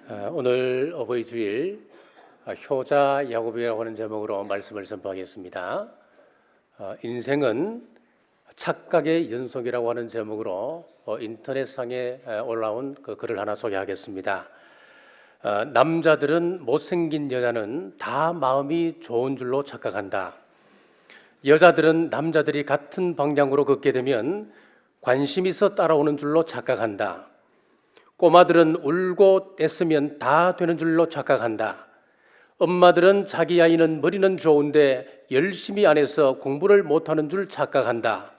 오늘 어버이 주일 효자 야곱이라고 하는 제목으로 말씀을 선포하겠습니다. 인생은 착각의 연속이라고 하는 제목으로 인터넷상에 올라온 그 글을 하나 소개하겠습니다. 남자들은 못생긴 여자는 다 마음이 좋은 줄로 착각한다. 여자들은 남자들이 같은 방향으로 걷게 되면 관심 있어 따라오는 줄로 착각한다. 꼬마들은 울고 떼쓰면 다 되는 줄로 착각한다. 엄마들은 자기 아이는 머리는 좋은데 열심히 안 해서 공부를 못하는 줄 착각한다.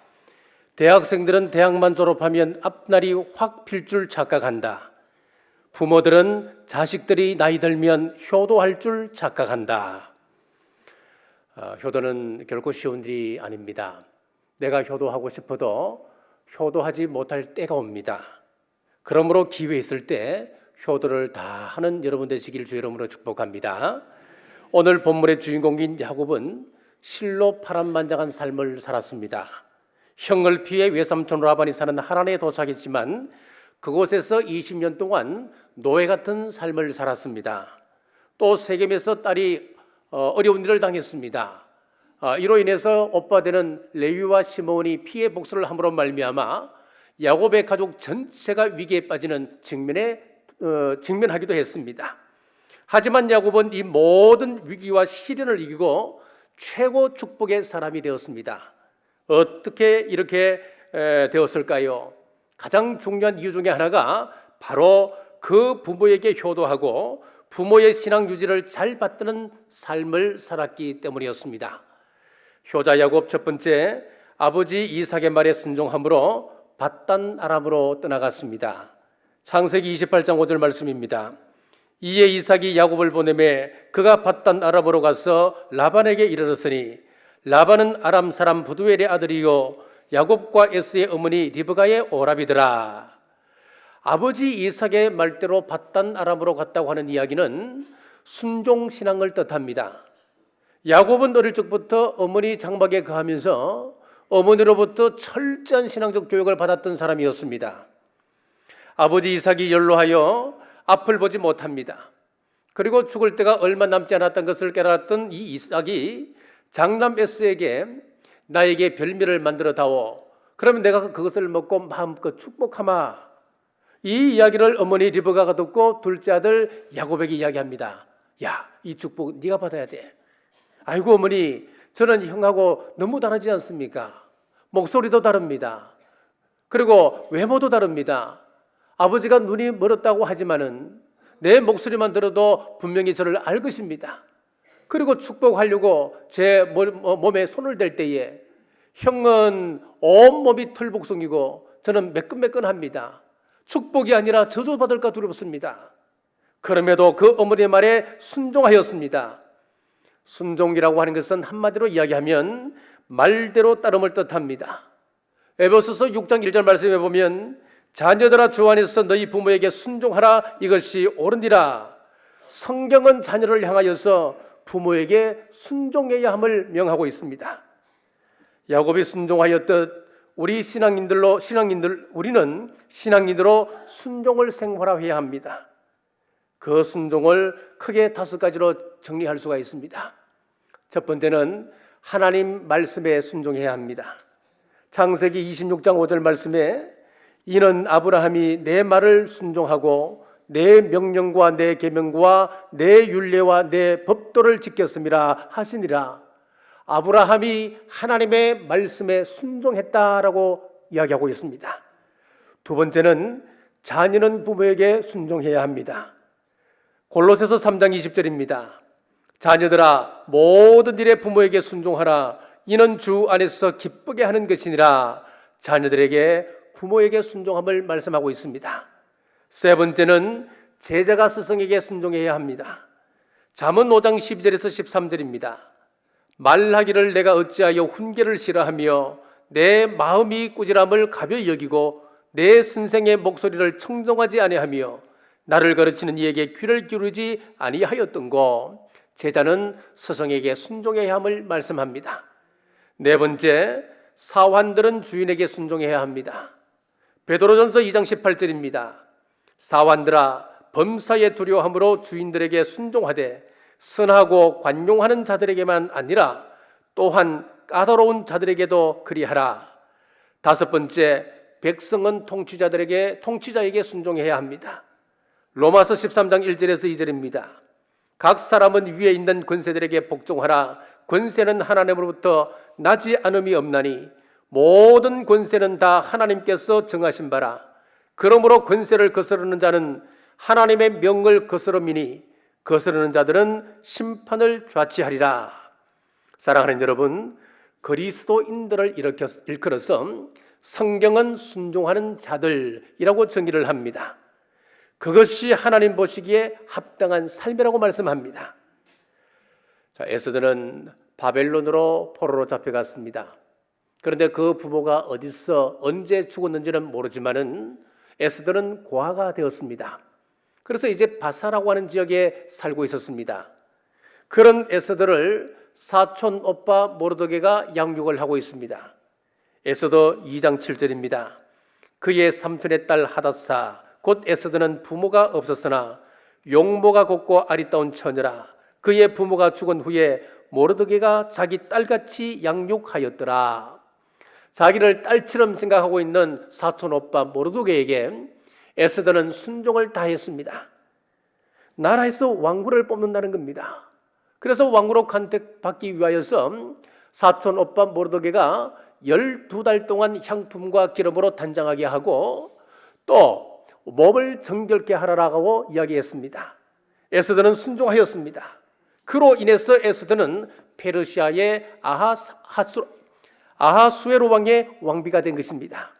대학생들은 대학만 졸업하면 앞날이 확 필 줄 착각한다. 부모들은 자식들이 나이 들면 효도할 줄 착각한다. 효도는 결코 쉬운 일이 아닙니다. 내가 효도하고 싶어도 효도하지 못할 때가 옵니다. 그러므로 기회 있을 때 효도를 다 하는 여러분 되시기를 주의 이름으로 축복합니다. 오늘 본문의 주인공인 야곱은 실로 파란만장한 삶을 살았습니다. 형을 피해 외삼촌 라반이 사는 하란에 도착했지만 그곳에서 20년 동안 노예 같은 삶을 살았습니다. 또 세겜에서 딸이 어려운 일을 당했습니다. 이로 인해서 오빠 되는 레위와 시므온이 피해 복수를 함으로 말미암아 야곱의 가족 전체가 위기에 빠지는 직면하기도 했습니다. 하지만 야곱은 이 모든 위기와 시련을 이기고 최고 축복의 사람이 되었습니다. 어떻게 이렇게 되었을까요? 가장 중요한 이유 중에 하나가 바로 그 부모에게 효도하고 부모의 신앙 유지를 잘 받드는 삶을 살았기 때문이었습니다. 효자 야곱 첫 번째, 아버지 이삭의 말에 순종함으로 밧단 아람으로 떠나갔습니다. 창세기 28장 5절 말씀입니다. 이에 이삭이 야곱을 보내매 그가 밧단 아람으로 가서 라반에게 이르렀으니 라반은 아람 사람 부두엘의 아들이요 야곱과 에스의 어머니 리브가의 오라비더라. 아버지 이삭의 말대로 밧단 아람으로 갔다고 하는 이야기는 순종 신앙을 뜻합니다. 야곱은 어릴 적부터 어머니 장막에 거하면서 어머니로부터 철저한 신앙적 교육을 받았던 사람이었습니다. 아버지 이삭이 연로하여 앞을 보지 못합니다. 그리고 죽을 때가 얼마 남지 않았던 것을 깨달았던 이 이삭이 장남 에스에게 나에게 별미를 만들어 다오. 그러면 내가 그것을 먹고 마음껏 축복하마. 이 이야기를 어머니 리브가가 듣고 둘째 아들 야곱에게 이야기합니다. 야, 이 축복 네가 받아야 돼. 아이고 어머니, 저는 형하고 너무 다르지 않습니까? 목소리도 다릅니다. 그리고 외모도 다릅니다. 아버지가 눈이 멀었다고 하지만은 내 목소리만 들어도 분명히 저를 알 것입니다. 그리고 축복하려고 제 몸에 손을 댈 때에 형은 온몸이 털복숭이고 저는 매끈매끈합니다. 축복이 아니라 저주받을까 두렵습니다. 그럼에도 그 어머니의 말에 순종하였습니다. 순종이라고 하는 것은 한마디로 이야기하면 말대로 따름을 뜻합니다. 에베소서 6장 1절 말씀에 보면 자녀들아 주 안에서 너희 부모에게 순종하라 이것이 옳으니라. 성경은 자녀를 향하여서 부모에게 순종해야 함을 명하고 있습니다. 야곱이 순종하였듯 우리는 신앙인들로 순종을 생활화해야 합니다. 그 순종을 크게 5가지로 정리할 수가 있습니다. 첫 번째는 하나님 말씀에 순종해야 합니다. 창세기 26장 5절 말씀에 이는 아브라함이 내 말을 순종하고 내 명령과 내 계명과 내 율례와 내 법도를 지켰음이라 하시니라. 아브라함이 하나님의 말씀에 순종했다라고 이야기하고 있습니다. 두 번째는 자녀는 부모에게 순종해야 합니다. 골로새서 3장 20절입니다. 자녀들아 모든 일에 부모에게 순종하라. 이는 주 안에서 기쁘게 하는 것이니라. 자녀들에게 부모에게 순종함을 말씀하고 있습니다. 세 번째는 제자가 스승에게 순종해야 합니다. 잠언 5장 12절에서 13절입니다. 말하기를 내가 어찌하여 훈계를 싫어하며 내 마음이 꾸지람을 가벼이 여기고 내 선생의 목소리를 청종하지 아니하며 나를 가르치는 이에게 귀를 기울이지 아니하였던고. 제자는 스승에게 순종해야 함을 말씀합니다. 네 번째, 사환들은 주인에게 순종해야 합니다. 베드로전서 2장 18절입니다. 사환들아 범사에 두려워함으로 주인들에게 순종하되 선하고 관용하는 자들에게만 아니라 또한 까다로운 자들에게도 그리하라. 다섯 번째, 백성은 통치자에게 순종해야 합니다. 로마서 13장 1절에서 2절입니다. 각 사람은 위에 있는 권세들에게 복종하라. 권세는 하나님으로부터 나지 않음이 없나니 모든 권세는 다 하나님께서 정하신 바라. 그러므로 권세를 거스르는 자는 하나님의 명을 거스름이니 거스르는 자들은 심판을 좌치하리라. 사랑하는 여러분, 그리스도인들을 일컬어서 성경은 순종하는 자들이라고 정의를 합니다. 그것이 하나님 보시기에 합당한 삶이라고 말씀합니다. 자, 에스더는 바벨론으로 포로로 잡혀갔습니다. 그런데 그 부모가 어디서 언제 죽었는지는 모르지만은 에스더는 고아가 되었습니다. 그래서 이제 바사라고 하는 지역에 살고 있었습니다. 그런 에스더를 사촌 오빠 모르드게가 양육을 하고 있습니다. 에스더 2장 7절입니다. 그의 삼촌의 딸 하닷사 곧 에스더는 부모가 없었으나 용모가 곱고 아리따운 처녀라. 그의 부모가 죽은 후에 모르드게가 자기 딸같이 양육하였더라. 자기를 딸처럼 생각하고 있는 사촌 오빠 모르드게에게 에스더는 순종을 다했습니다. 나라에서 왕후를 뽑는다는 겁니다. 그래서 왕후로 간택받기 위하여서 사촌 오빠 모르드게가 12달 동안 향품과 기름으로 단장하게 하고 또 몸을 정결케 하라라고 이야기했습니다. 에스더는 순종하였습니다. 그로 인해서 에스더는 페르시아의 아하수에로 왕의 왕비가 된 것입니다.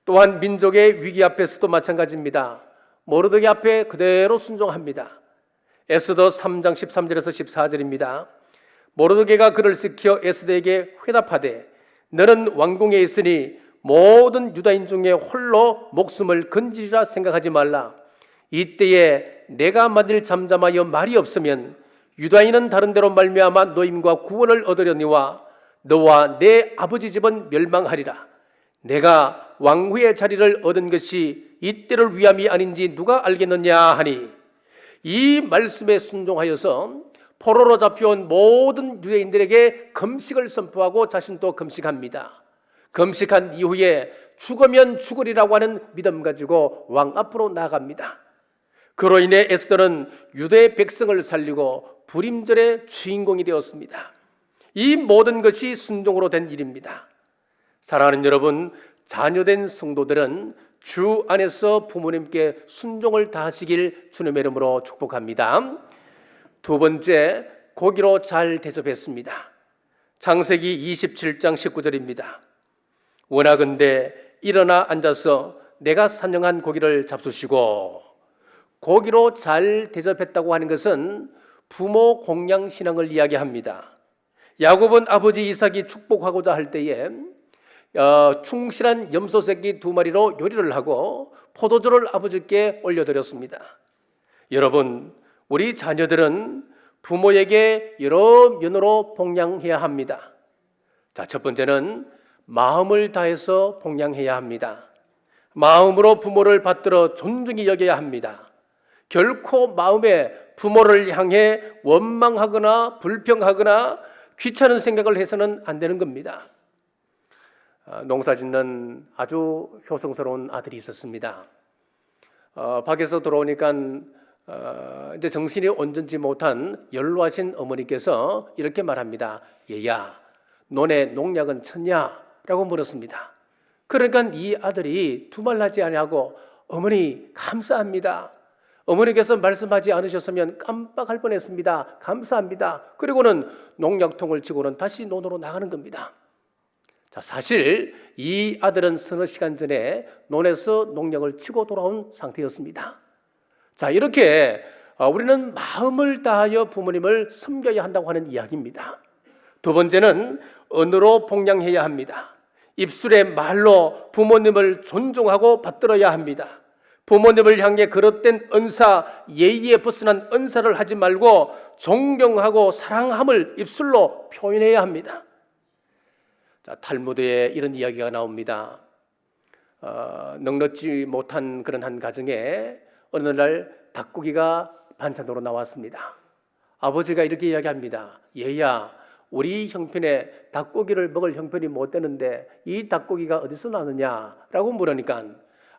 또한 민족의 위기 앞에서도 마찬가지입니다. 모르드게 앞에 그대로 순종합니다. 에스더 3장 13절에서 14절입니다. 모르드게가 그를 시켜 에스더에게 회답하되 너는 왕궁에 있으니 모든 유다인 중에 홀로 목숨을 건지리라 생각하지 말라. 이때에 내가 만일 잠잠하여 말이 없으면 유다인은 다른 데로 말미암아 노임과 구원을 얻으려니와 너와 내 아버지 집은 멸망하리라. 내가 왕후의 자리를 얻은 것이 이때를 위함이 아닌지 누가 알겠느냐 하니 이 말씀에 순종하여서 포로로 잡혀온 모든 유대인들에게 금식을 선포하고 자신도 금식합니다. 금식한 이후에 죽으면 죽으리라고 하는 믿음 가지고 왕 앞으로 나아갑니다. 그로 인해 에스더는 유대 백성을 살리고 불임절의 주인공이 되었습니다. 이 모든 것이 순종으로 된 일입니다. 사랑하는 여러분, 자녀된 성도들은 주 안에서 부모님께 순종을 다하시길 주님의 이름으로 축복합니다. 두 번째, 고기로 잘 대접했습니다. 창세기 27장 19절입니다. 원하건대 일어나 앉아서 내가 산영한 고기를 잡수시고. 고기로 잘 대접했다고 하는 것은 부모 공양 신앙을 이야기합니다. 야곱은 아버지 이삭이 축복하고자 할 때에 충실한 염소 새끼 2마리로 요리를 하고 포도주를 아버지께 올려드렸습니다. 여러분, 우리 자녀들은 부모에게 여러 면으로 봉양해야 합니다. 자, 첫 번째는 마음을 다해서 봉양해야 합니다. 마음으로 부모를 받들어 존중히 여겨야 합니다. 결코 마음에 부모를 향해 원망하거나 불평하거나 귀찮은 생각을 해서는 안 되는 겁니다. 농사 짓는 아주 효성스러운 아들이 있었습니다. 밖에서 들어오니까 이제 정신이 온전치 못한 연로하신 어머니께서 이렇게 말합니다. 얘야, 너네 농약은 쳤냐? 라고 물었습니다. 그러니까 이 아들이 두말하지 아니하고 어머니 감사합니다. 어머니께서 말씀하지 않으셨으면 깜빡할 뻔했습니다. 감사합니다. 그리고는 농약통을 치고는 다시 논으로 나가는 겁니다. 자, 사실 이 아들은 서너 시간 전에 논에서 농약을 치고 돌아온 상태였습니다. 자, 이렇게 우리는 마음을 다하여 부모님을 섬겨야 한다고 하는 이야기입니다. 두 번째는 언어로 봉양해야 합니다. 입술의 말로 부모님을 존중하고 받들어야 합니다. 부모님을 향해 그릇된 은사, 예의에 벗어난 은사를 하지 말고 존경하고 사랑함을 입술로 표현해야 합니다. 자, 탈무드에 이런 이야기가 나옵니다. 넉넉지 못한 그런 한 가정에 어느 날 닭고기가 반찬으로 나왔습니다. 아버지가 이렇게 이야기합니다. 얘야, 우리 형편에 닭고기를 먹을 형편이 못 되는데 이 닭고기가 어디서 나느냐라고 물으니까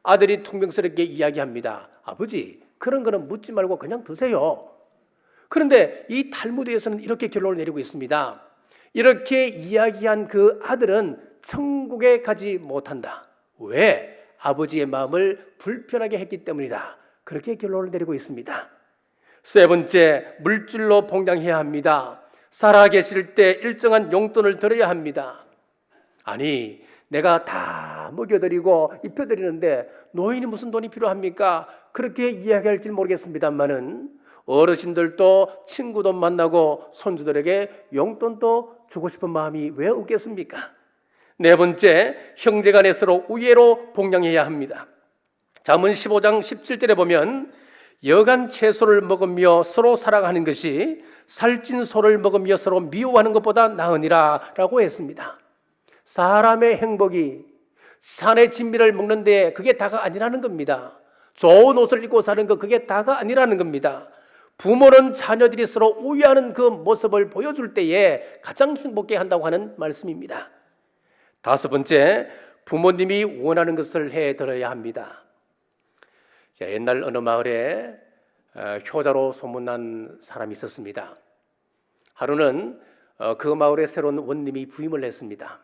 아들이 퉁명스럽게 이야기합니다. 아버지, 그런 거는 묻지 말고 그냥 드세요. 그런데 이 탈무드에서는 이렇게 결론을 내리고 있습니다. 이렇게 이야기한 그 아들은 천국에 가지 못한다. 왜? 아버지의 마음을 불편하게 했기 때문이다. 그렇게 결론을 내리고 있습니다. 세 번째, 물질로 봉양해야 합니다. 살아계실 때 일정한 용돈을 드려야 합니다. 아니, 내가 다 먹여드리고 입혀드리는데 노인이 무슨 돈이 필요합니까? 그렇게 이야기할지 모르겠습니다만은 어르신들도 친구도 만나고 손주들에게 용돈도 주고 싶은 마음이 왜 없겠습니까? 네 번째, 형제간에 서로 우애로 봉양해야 합니다. 잠언 15장 17절에 보면 여간 채소를 먹으며 서로 사랑하는 것이 살찐 소를 먹으며 서로 미워하는 것보다 나으니라 라고 했습니다. 사람의 행복이 산의 진미를 먹는데 그게 다가 아니라는 겁니다. 좋은 옷을 입고 사는 거 그게 다가 아니라는 겁니다. 부모는 자녀들이 서로 우애하는 그 모습을 보여줄 때에 가장 행복해 한다고 하는 말씀입니다. 다섯 번째, 부모님이 원하는 것을 해드려야 합니다. 옛날 어느 마을에 효자로 소문난 사람이 있었습니다. 하루는 그 마을에 새로운 원님이 부임을 했습니다.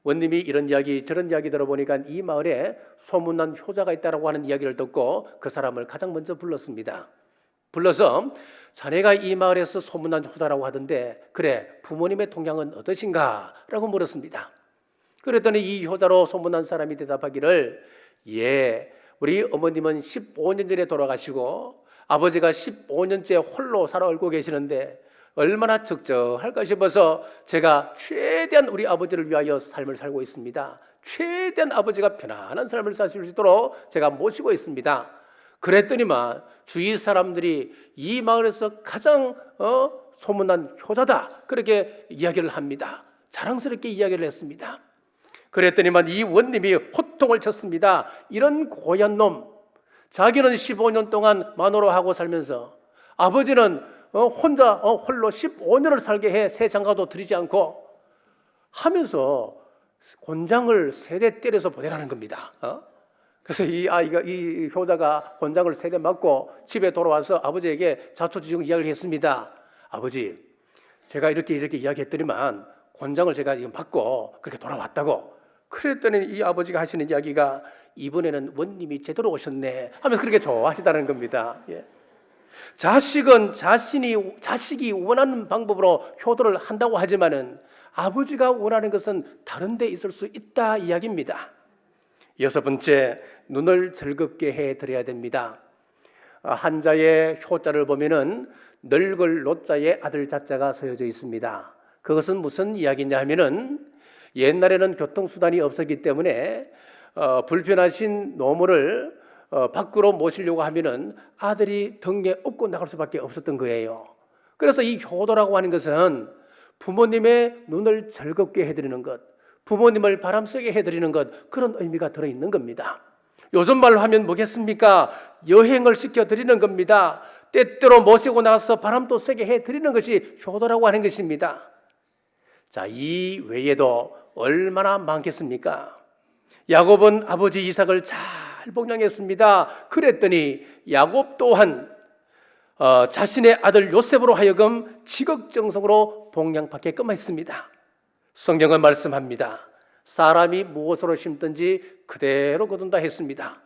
원님이 이런 이야기 저런 이야기 들어보니까 이 마을에 소문난 효자가 있다고 하는 이야기를 듣고 그 사람을 가장 먼저 불렀습니다. 불러서 자네가 이 마을에서 소문난 효자라고 하던데 그래 부모님의 동향은 어떠신가? 라고 물었습니다. 그랬더니 이 효자로 소문난 사람이 대답하기를 예, 우리 어머님은 15년 전에 돌아가시고 아버지가 15년째 홀로 살아올고 계시는데 얼마나 적적할까 싶어서 제가 최대한 우리 아버지를 위하여 삶을 살고 있습니다. 최대한 아버지가 편안한 삶을 사실 수 있도록 제가 모시고 있습니다. 그랬더니만 주위 사람들이 이 마을에서 가장 소문난 효자다 그렇게 이야기를 합니다. 자랑스럽게 이야기를 했습니다. 그랬더니만 이 원님이 호통을 쳤습니다. 이런 고얀 놈, 자기는 15년 동안 마누라 하고 살면서 아버지는 혼자 홀로 15년을 살게 해 새 장가도 드리지 않고 하면서 곤장을 3대 때려서 보내라는 겁니다. 그래서 이 효자가 곤장을 3대 맞고 집에 돌아와서 아버지에게 자초지종 이야기를 했습니다. 아버지, 제가 이렇게 이야기했더니만 곤장을 제가 맞고 그렇게 돌아왔다고. 그랬더니 이 아버지가 하시는 이야기가 이번에는 원님이 제대로 오셨네 하면서 그렇게 좋아하시다는 겁니다. 예. 자식이 원하는 방법으로 효도를 한다고 하지만은 아버지가 원하는 것은 다른 데 있을 수 있다 이야기입니다. 여섯 번째, 눈을 즐겁게 해드려야 됩니다. 한자의 효자를 보면은 늙을 노자에 아들 자자가 서여져 있습니다. 그것은 무슨 이야기냐 하면은 옛날에는 교통수단이 없었기 때문에 불편하신 노모를 밖으로 모시려고 하면은 아들이 등에 업고 나갈 수밖에 없었던 거예요. 그래서 이 효도라고 하는 것은 부모님의 눈을 즐겁게 해드리는 것, 부모님을 바람쐬게 해드리는 것, 그런 의미가 들어있는 겁니다. 요즘 말로 하면 뭐겠습니까? 여행을 시켜드리는 겁니다. 때때로 모시고 나가서 바람도 쐬게 해드리는 것이 효도라고 하는 것입니다. 자, 이 외에도 얼마나 많겠습니까? 야곱은 아버지 이삭을 잘 봉양했습니다. 그랬더니 야곱 또한 자신의 아들 요셉으로 하여금 지극정성으로 봉양받게끔 했습니다. 성경은 말씀합니다. 사람이 무엇으로 심든지 그대로 거둔다 했습니다.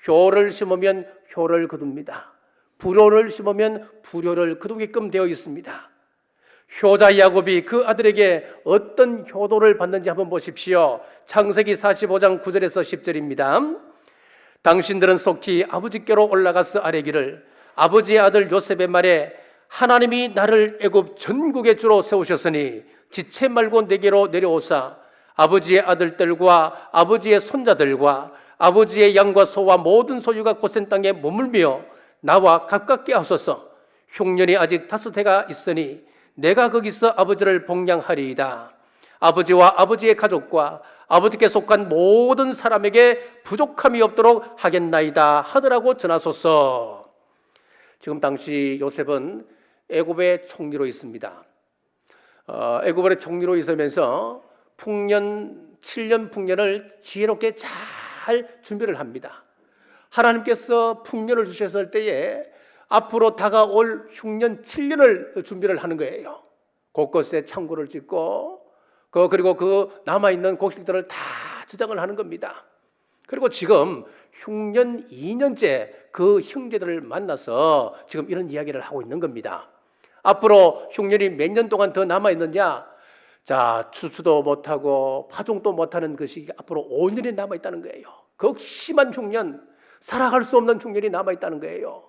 효를 심으면 효를 거둡니다. 불효를 심으면 불효를 거두게끔 되어 있습니다. 효자 야곱이 그 아들에게 어떤 효도를 받는지 한번 보십시오. 창세기 45장 9절에서 10절입니다. 당신들은 속히 아버지께로 올라가서 아뢰기를 아버지의 아들 요셉의 말에 하나님이 나를 애굽 전국의 주로 세우셨으니 지체 말고 내게로 내려오사 아버지의 아들들과 아버지의 손자들과 아버지의 양과 소와 모든 소유가 고센 땅에 머물며 나와 가깝게 하소서. 흉년이 아직 5해가 있으니 내가 거기서 아버지를 봉양하리이다. 아버지와 아버지의 가족과 아버지께 속한 모든 사람에게 부족함이 없도록 하겠나이다 하더라고 전하소서. 지금 당시 요셉은 애굽의 총리로 있습니다. 애굽의 총리로 있으면서 7년 풍년을 지혜롭게 잘 준비를 합니다. 하나님께서 풍년을 주셨을 때에 앞으로 다가올 흉년 7년을 준비를 하는 거예요. 곳곳에 창고를 짓고 그리고 그 남아있는 곡식들을 다 저장을 하는 겁니다. 그리고 지금 흉년 2년째 그 형제들을 만나서 지금 이런 이야기를 하고 있는 겁니다. 앞으로 흉년이 몇 년 동안 더 남아있느냐? 자, 추수도 못하고 파종도 못하는 그 시기 앞으로 5년이 남아있다는 거예요. 극심한 흉년, 살아갈 수 없는 흉년이 남아있다는 거예요.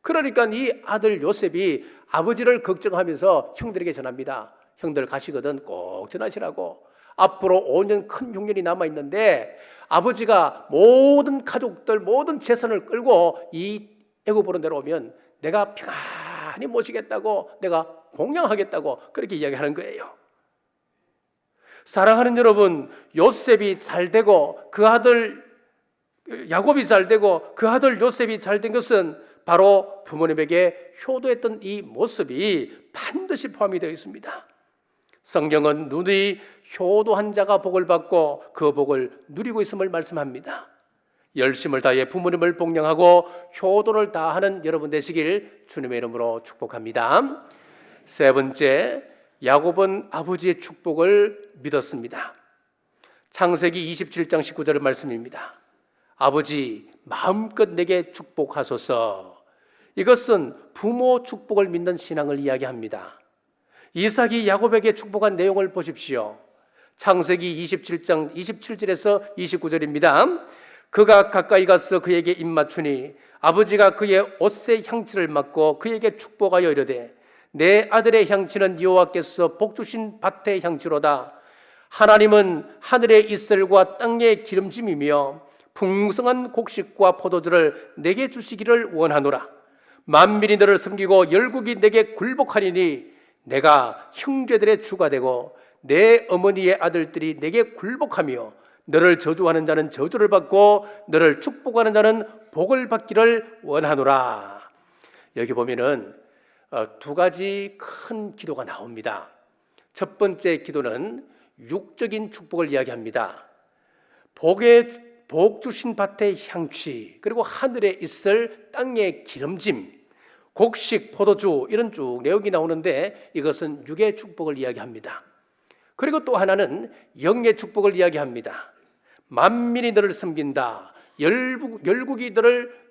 그러니까 이 아들 요셉이 아버지를 걱정하면서 형들에게 전합니다. 형들 가시거든 꼭 전하시라고. 앞으로 5년 큰 흉년이 남아있는데 아버지가 모든 가족들 모든 재산을 끌고 이 애굽으로 내려오면 내가 평안히 모시겠다고, 내가 봉양하겠다고 그렇게 이야기하는 거예요. 사랑하는 여러분, 요셉이 잘 되고 그 아들 야곱이 잘 되고 그 아들 요셉이 잘 된 것은 바로 부모님에게 효도했던 이 모습이 반드시 포함이 되어 있습니다. 성경은 눈이 효도한 자가 복을 받고 그 복을 누리고 있음을 말씀합니다. 열심을 다해 부모님을 봉양하고 효도를 다하는 여러분 되시길 주님의 이름으로 축복합니다. 세 번째, 야곱은 아버지의 축복을 믿었습니다. 창세기 27장 19절의 말씀입니다. 아버지 마음껏 내게 축복하소서. 이것은 부모 축복을 믿는 신앙을 이야기합니다. 이삭이 야곱에게 축복한 내용을 보십시오. 창세기 27장 27절에서 29절입니다. 그가 가까이 가서 그에게 입맞추니 아버지가 그의 옷의 향취를 맡고 그에게 축복하여 이르되 내 아들의 향취는 여호와께서 복 주신 밭의 향취로다. 하나님은 하늘의 이슬과 땅의 기름짐이며 풍성한 곡식과 포도주를 내게 주시기를 원하노라. 만민이 너를 섬기고 열국이 내게 굴복하리니 내가 형제들의 주가 되고 내 어머니의 아들들이 내게 굴복하며 너를 저주하는 자는 저주를 받고 너를 축복하는 자는 복을 받기를 원하노라. 여기 보면은 두 가지 큰 기도가 나옵니다. 첫 번째 기도는 육적인 축복을 이야기합니다. 복 주신 밭의 향취, 그리고 하늘에 있을 땅의 기름짐, 곡식, 포도주 이런 쭉 내용이 나오는데 이것은 육의 축복을 이야기합니다. 그리고 또 하나는 영의 축복을 이야기합니다. 만민이 너를 섬긴다. 열국이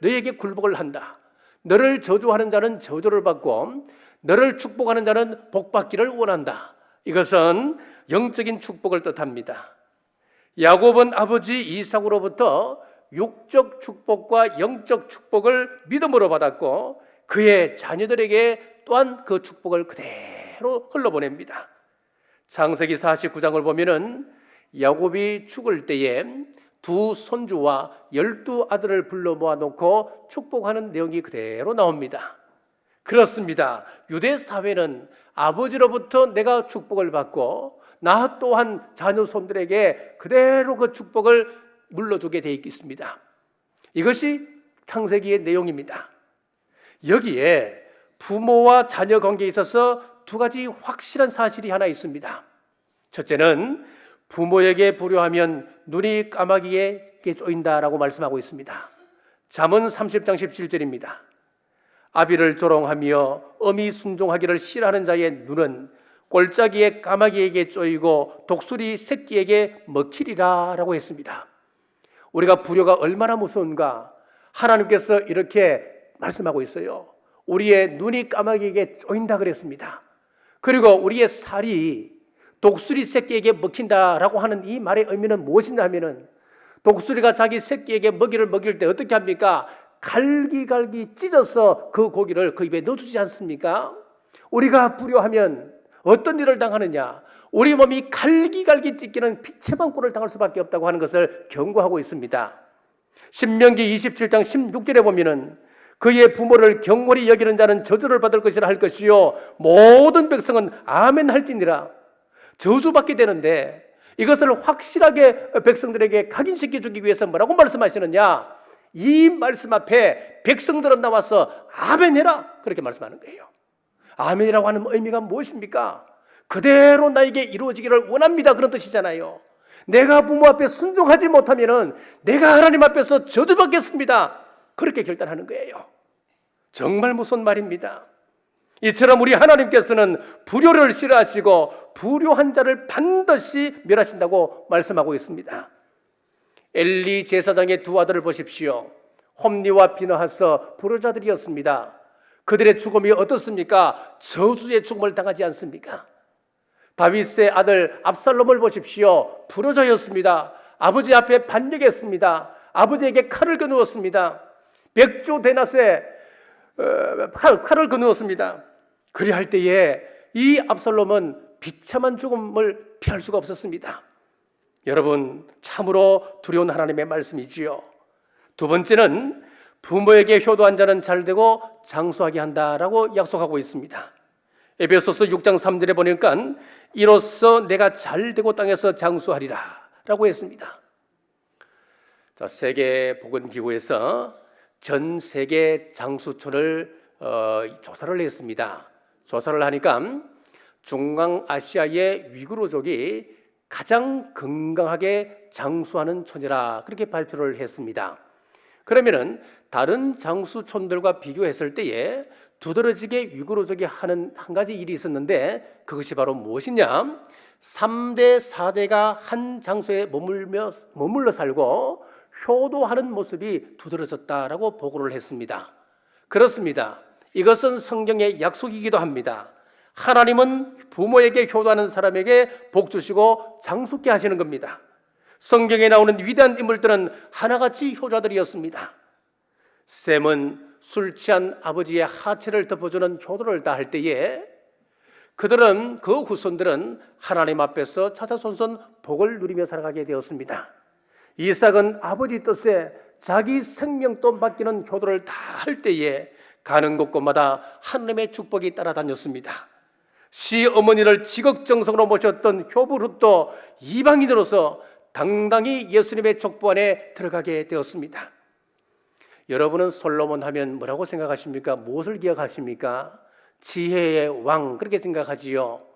너에게 굴복을 한다. 너를 저주하는 자는 저주를 받고 너를 축복하는 자는 복받기를 원한다. 이것은 영적인 축복을 뜻합니다. 야곱은 아버지 이삭으로부터 육적 축복과 영적 축복을 믿음으로 받았고 그의 자녀들에게 또한 그 축복을 그대로 흘러보냅니다. 창세기 49장을 보면은 야곱이 죽을 때에 두 손주와 12아들을 불러 모아놓고 축복하는 내용이 그대로 나옵니다. 그렇습니다. 유대 사회는 아버지로부터 내가 축복을 받고 나 또한 자녀 손들에게 그대로 그 축복을 물러주게 되어 있습니다. 이것이 창세기의 내용입니다. 여기에 부모와 자녀 관계에 있어서 두 가지 확실한 사실이 하나 있습니다. 첫째는 부모에게 불효하면 눈이 까마귀에 쪼인다라고 말씀하고 있습니다. 잠언 30장 17절입니다. 아비를 조롱하며 어미 순종하기를 싫어하는 자의 눈은 꼴짜기의 까마귀에게 쪼이고 독수리 새끼에게 먹히리라 라고 했습니다. 우리가 불효가 얼마나 무서운가 하나님께서 이렇게 말씀하고 있어요. 우리의 눈이 까마귀에게 쪼인다 그랬습니다. 그리고 우리의 살이 독수리 새끼에게 먹힌다라고 하는 이 말의 의미는 무엇이냐 하면은 독수리가 자기 새끼에게 먹이를 먹일 때 어떻게 합니까? 갈기갈기 찢어서 그 고기를 그 입에 넣어주지 않습니까? 우리가 불효하면 어떤 일을 당하느냐? 우리 몸이 갈기갈기 찢기는 비참한 꼴을 당할 수밖에 없다고 하는 것을 경고하고 있습니다. 신명기 27장 16절에 보면은 그의 부모를 경홀히 여기는 자는 저주를 받을 것이라 할 것이요 모든 백성은 아멘 할지니라. 저주받게 되는데 이것을 확실하게 백성들에게 각인시켜 주기 위해서 뭐라고 말씀하시느냐? 이 말씀 앞에 백성들은 나와서 아멘해라 그렇게 말씀하는 거예요. 아멘이라고 하는 의미가 무엇입니까? 그대로 나에게 이루어지기를 원합니다 그런 뜻이잖아요. 내가 부모 앞에 순종하지 못하면 내가 하나님 앞에서 저주받겠습니다 그렇게 결단하는 거예요. 정말 무서운 말입니다. 이처럼 우리 하나님께서는 불효를 싫어하시고 불효한 자를 반드시 멸하신다고 말씀하고 있습니다. 엘리 제사장의 두 아들을 보십시오. 홈리와 비너하서 불효자들이었습니다. 그들의 죽음이 어떻습니까? 저주의 죽음을 당하지 않습니까? 다윗의 아들 압살롬을 보십시오. 불효자였습니다. 아버지 앞에 반역했습니다. 아버지에게 칼을 겨누었습니다. 백조 대낮에 칼을 겨누었습니다. 그리할 때에 이 압살롬은 비참한 죽음을 피할 수가 없었습니다. 여러분, 참으로 두려운 하나님의 말씀이지요. 두 번째는 부모에게 효도한 자는 잘되고 장수하게 한다라고 약속하고 있습니다. 에베소서 6장 3절에 보니까 이로써 내가 잘되고 땅에서 장수하리라 라고 했습니다. 자, 세계보건기구에서 전 세계 장수촌을 조사를 했습니다. 조사를 하니까 중앙아시아의 위구르족이 가장 건강하게 장수하는 촌이라 그렇게 발표를 했습니다. 그러면은 다른 장수촌들과 비교했을 때에 두드러지게 위구르족이 하는 한 가지 일이 있었는데 그것이 바로 무엇이냐? 3대 4대가 한 장소에 머물러 살고 효도하는 모습이 두드러졌다라고 보고를 했습니다. 그렇습니다. 이것은 성경의 약속이기도 합니다. 하나님은 부모에게 효도하는 사람에게 복 주시고 장수케 하시는 겁니다. 성경에 나오는 위대한 인물들은 하나같이 효자들이었습니다. 셈은 술 취한 아버지의 하체를 덮어주는 효도를 다할 때에 그들은 그 후손들은 하나님 앞에서 차차손손 복을 누리며 살아가게 되었습니다. 이삭은 아버지 뜻에 자기 생명도 맡기는 효도를 다 할 때에 가는 곳곳마다 하나님의 축복이 따라다녔습니다. 시어머니를 지극정성으로 모셨던 효부 룻도 이방인으로서 당당히 예수님의 족보 안에 들어가게 되었습니다. 여러분은 솔로몬 하면 뭐라고 생각하십니까? 무엇을 기억하십니까? 지혜의 왕 그렇게 생각하지요.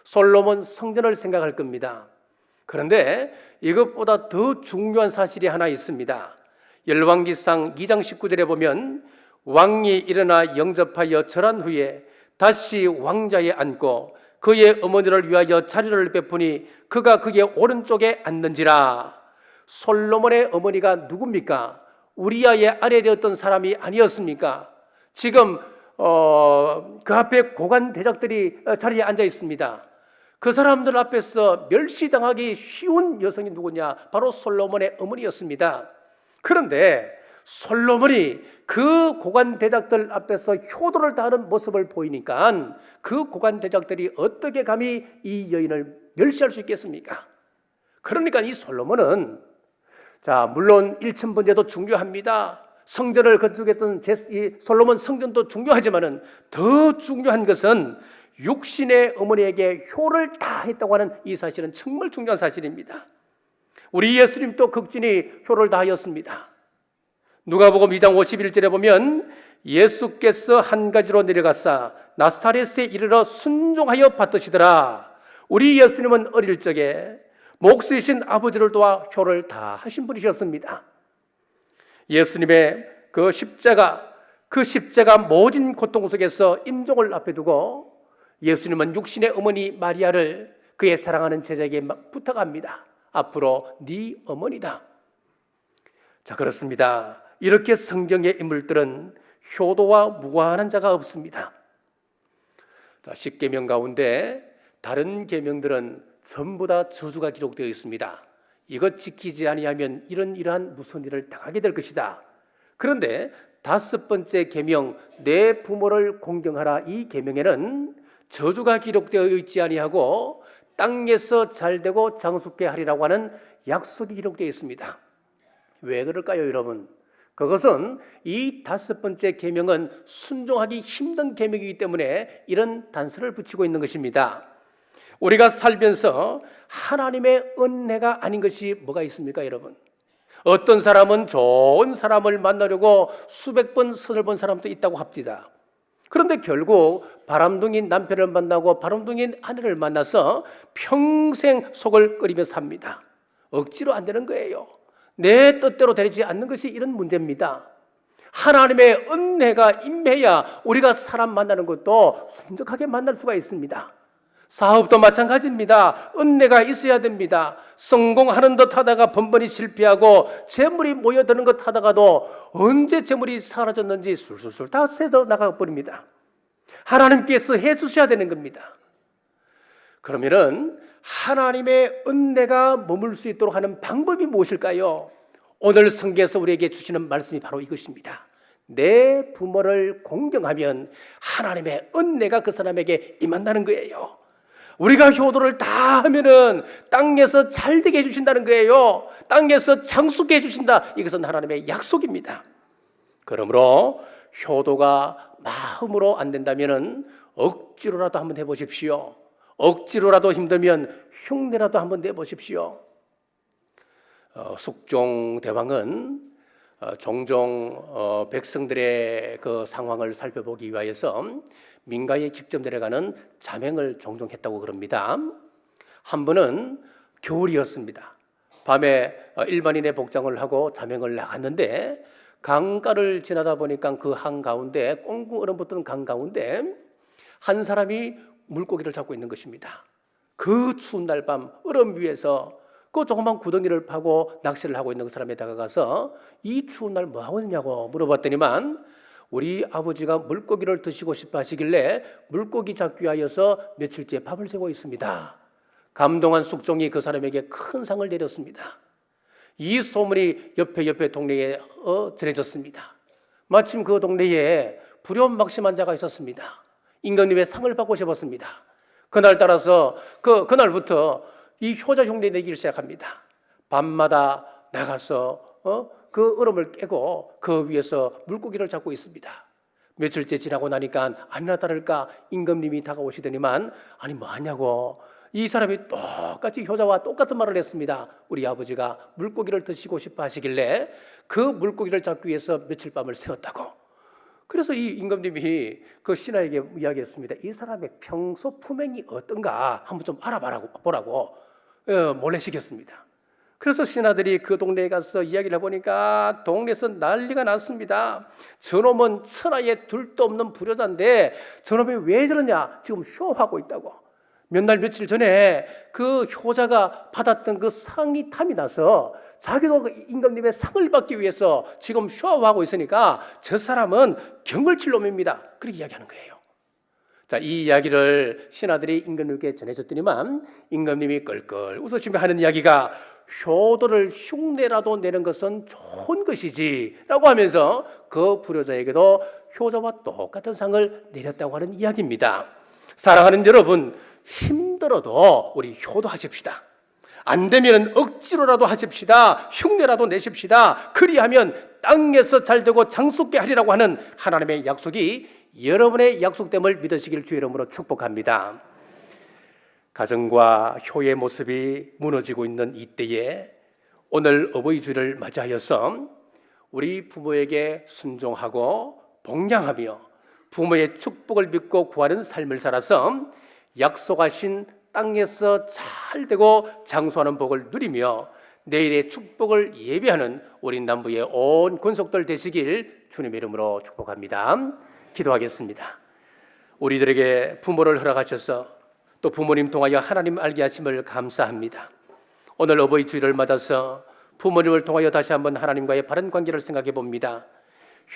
솔로몬 성전을 생각할 겁니다. 그런데 이것보다 더 중요한 사실이 하나 있습니다. 열왕기상 2장 19절에 보면 왕이 일어나 영접하여 절한 후에 다시 왕자에 앉고 그의 어머니를 위하여 자리를 베푸니 그가 그의 오른쪽에 앉는지라. 솔로몬의 어머니가 누굽니까? 우리아의 아내 되었던 사람이 아니었습니까? 지금 그 앞에 고관 대작들이 자리에 앉아 있습니다. 그 사람들 앞에서 멸시당하기 쉬운 여성이 누구냐? 바로 솔로몬의 어머니였습니다. 그런데 솔로몬이 그 고관 대작들 앞에서 효도를 다하는 모습을 보이니까 그 고관 대작들이 어떻게 감히 이 여인을 멸시할 수 있겠습니까? 그러니까 이 솔로몬은 물론 1층 번제도 중요합니다. 성전을 건축했던 이 솔로몬 성전도 중요하지만은 더 중요한 것은 육신의 어머니에게 효를 다했다고 하는 이 사실은 정말 중요한 사실입니다. 우리 예수님도 극진히 효를 다하였습니다. 누가복음 2장 51절에 보면 예수께서 한 가지로 내려가사 나사렛에 이르러 순종하여 받으시더라. 우리 예수님은 어릴 적에 목수이신 아버지를 도와 효를 다하신 분이셨습니다. 예수님의 그 십자가 모진 고통 속에서 임종을 앞에 두고 예수님은 육신의 어머니 마리아를 그의 사랑하는 제자에게 부탁합니다. 앞으로 네 어머니다. 자, 그렇습니다. 이렇게 성경의 인물들은 효도와 무관한 자가 없습니다. 자, 10계명 가운데 다른 계명들은 전부 다 저주가 기록되어 있습니다. 이것 지키지 아니하면 이러한 무슨 일을 당하게 될 것이다. 그런데 5번째 계명, 내 부모를 공경하라, 이 계명에는 저주가 기록되어 있지 아니하고 땅에서 잘되고 장수케 하리라고 하는 약속이 기록되어 있습니다. 왜 그럴까요, 여러분? 그것은 이 5번째 계명은 순종하기 힘든 계명이기 때문에 이런 단서를 붙이고 있는 것입니다. 우리가 살면서 하나님의 은혜가 아닌 것이 뭐가 있습니까, 여러분? 어떤 사람은 좋은 사람을 만나려고 수백 번, 서너 번 사람도 있다고 합니다. 그런데 결국 바람둥이 남편을 만나고 바람둥이 아내를 만나서 평생 속을 끓이며 삽니다. 억지로 안 되는 거예요. 내 뜻대로 되지 않는 것이 이런 문제입니다. 하나님의 은혜가 임해야 우리가 사람 만나는 것도 순적하게 만날 수가 있습니다. 사업도 마찬가지입니다. 은혜가 있어야 됩니다. 성공하는 듯 하다가 번번이 실패하고 재물이 모여드는 것 하다가도 언제 재물이 사라졌는지 술술술 다 새서 나가버립니다. 하나님께서 해주셔야 되는 겁니다. 그러면은 하나님의 은혜가 머물 수 있도록 하는 방법이 무엇일까요? 오늘 성경에서 우리에게 주시는 말씀이 바로 이것입니다. 내 부모를 공경하면 하나님의 은혜가 그 사람에게 임한다는 거예요. 우리가 효도를 다 하면은 땅에서 잘 되게 해주신다는 거예요. 땅에서 장수게 해주신다. 이것은 하나님의 약속입니다. 그러므로 효도가 마음으로 안 된다면은 억지로라도 한번 해보십시오. 억지로라도 힘들면 흉내라도 한번 내보십시오. 숙종 대왕은 종종 백성들의 그 상황을 살펴보기 위하여서 민가에 직접 내려가는 잠행을 종종 했다고 그럽니다. 한 번은 겨울이었습니다. 밤에 일반인의 복장을 하고 잠행을 나갔는데 강가를 지나다 보니까 그 한가운데 꽁꽁 얼어붙은 강 가운데 한 사람이 물고기를 잡고 있는 것입니다. 그 추운 날 밤 얼음 위에서 그 조그만 구덩이를 파고 낚시를 하고 있는 그 사람에 다가가서 이 추운 날 뭐하고 있냐고 물어봤더니만 우리 아버지가 물고기를 드시고 싶어 하시길래 물고기 잡기 위하여서 며칠째 밥을 새고 있습니다. 감동한 숙종이 그 사람에게 큰 상을 내렸습니다. 이 소문이 옆에 동네에 전해졌습니다. 마침 그 동네에 불효막심한 자가 있었습니다. 임금님의 상을 받고 싶었습니다. 그날 따라서 그날부터 이 효자 흉내 내기를 시작합니다. 밤마다 나가서 그 얼음을 깨고 그 위에서 물고기를 잡고 있습니다. 며칠째 지나고 나니까 아니나 다를까 임금님이 다가오시더니만 아니 뭐 하냐고 이 사람이 똑같이 효자와 똑같은 말을 했습니다. 우리 아버지가 물고기를 드시고 싶어 하시길래 그 물고기를 잡기 위해서 며칠 밤을 새웠다고. 그래서 이 임금님이 그 신하에게 이야기했습니다. 이 사람의 평소 품행이 어떤가 한번 좀 알아보라고 몰래 시켰습니다. 그래서 신하들이 그 동네에 가서 이야기를 해보니까 동네에서 난리가 났습니다. 저놈은 천하에 둘도 없는 불효자인데 저놈이 왜 저러냐 지금 쇼하고 있다고. 몇 날 며칠 전에 그 효자가 받았던 그 상이 탐이 나서 자기도 그 임금님의 상을 받기 위해서 지금 쇼하고 있으니까 저 사람은 경을 칠 놈입니다. 그렇게 이야기하는 거예요. 자, 이 이야기를 신하들이 임금님께 전해줬더니만 임금님이 끌끌 웃으시며 하는 이야기가 효도를 흉내라도 내는 것은 좋은 것이지 라고 하면서 그 불효자에게도 효자와 똑같은 상을 내렸다고 하는 이야기입니다. 사랑하는 여러분, 힘들어도 우리 효도하십시다. 안 되면 억지로라도 하십시다. 흉내라도 내십시다. 그리하면 땅에서 잘되고 장수게 하리라고 하는 하나님의 약속이 여러분의 약속됨을 믿으시길 주의 이름으로 축복합니다. 가정과 효의 모습이 무너지고 있는 이때에 오늘 어버이 주일을 맞이하여서 우리 부모에게 순종하고 복양하며 부모의 축복을 믿고 구하는 삶을 살아서 약속하신 땅에서 잘되고 장수하는 복을 누리며 내일의 축복을 예비하는 우리 남부의 온 권속들 되시길 주님의 이름으로 축복합니다. 기도하겠습니다. 우리들에게 부모를 허락하셔서 또 부모님 통하여 하나님 알게 하심을 감사합니다. 오늘 어버이 주일을 맞아서 부모님을 통하여 다시 한번 하나님과의 바른 관계를 생각해 봅니다.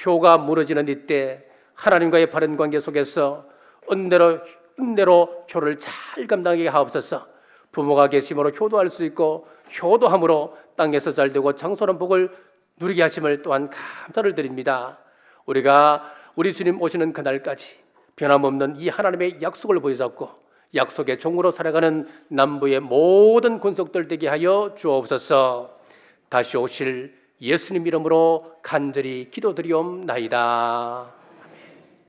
효가 무너지는 이때 하나님과의 바른 관계 속에서 은혜로 효를 잘 감당하게 하옵소서. 부모가 계심으로 효도할 수 있고 효도함으로 땅에서 잘되고 장수하는 복을 누리게 하심을 또한 감사를 드립니다. 우리가 우리 주님 오시는 그날까지 변함없는 이 하나님의 약속을 보여잡고 약속의 종으로 살아가는 남부의 모든 권속들 되게 하여 주옵소서. 다시 오실 예수님 이름으로 간절히 기도드리옵나이다.